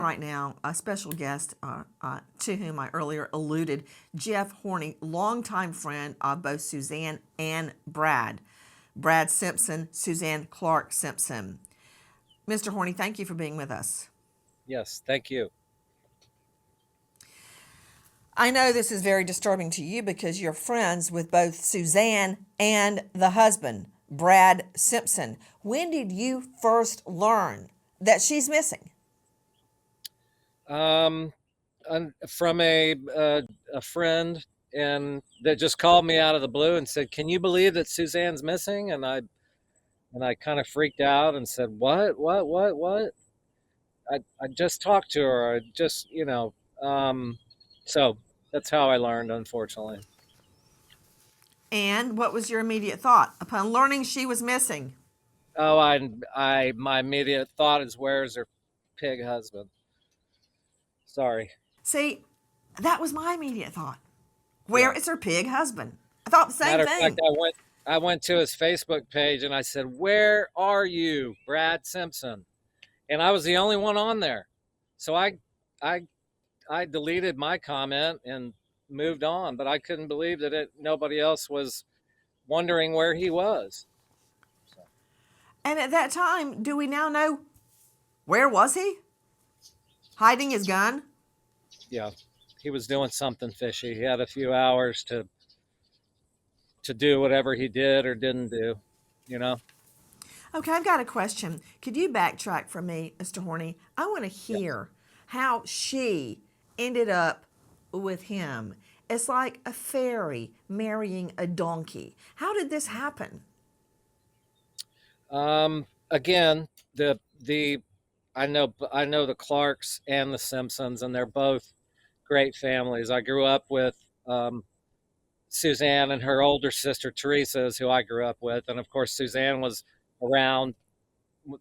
right now a special guest to whom I earlier alluded, Jeff Horney, longtime friend of both Suzanne and Brad. Brad Simpson, Suzanne Clark Simpson. Mr. Horney, thank you for being with us. Yes, thank you. I know this is very disturbing to you because you're friends with both Suzanne and the husband, Brad Simpson. When did you first learn that she's missing? Um, from a friend and that just called me out of the blue and said, "Can you believe that Suzanne's missing?" And I kind of freaked out and said, "What? What? I just talked to her. I just, so that's how I learned, unfortunately. And what was your immediate thought upon learning she was missing? Oh, my immediate thought is, where's her pig husband? Sorry. See, that was my immediate thought. Where Yeah. is her pig husband? I thought the same Matter of fact, thing. I went to his Facebook page and I said, "Where are you, Brad Simpson?" And I was the only one on there. So I I deleted my comment and moved on, but I couldn't believe that nobody else was wondering where he was. So, And at that time, do we now know where was he? Hiding his gun? yeah, he was doing something fishy. He had a few hours to do whatever he did or didn't do, you know? Okay, I've got a question. Could you backtrack for me, Mr. Horney? I want to Yes. hear how she ended up with him. It's like a fairy marrying a donkey. How did this happen? Again, the I know the Clarks and the Simpsons, and they're both great families. I grew up with Suzanne and her older sister Teresa is who I grew up with, and of course Suzanne was around.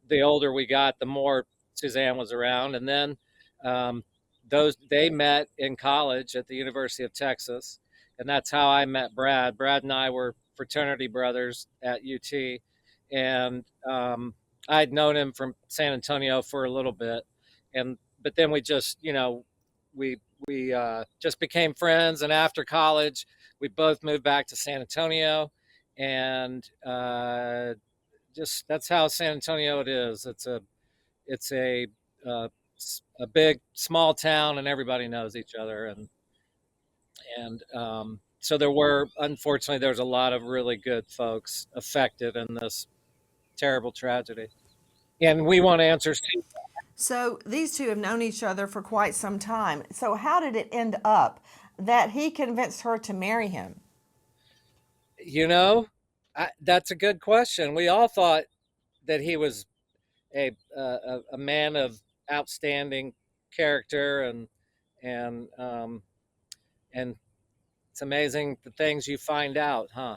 The older we got, the more Suzanne was around, and then um, those they met in college at the University of Texas, and that's how I met Brad. Brad and I were fraternity brothers at UT, and I'd known him from San Antonio for a little bit, and but then we just we we just became friends, and after college we both moved back to San Antonio, and just that's how San Antonio it is. It's uh, a big small town, and everybody knows each other, and so there was a lot of really good folks affected in this terrible tragedy, and we want answers too. So these two have known each other for quite some time. So how did it end up that he convinced her to marry him? You know, that's a good question. We all thought that he was a man of outstanding character, and and it's amazing the things you find out, huh?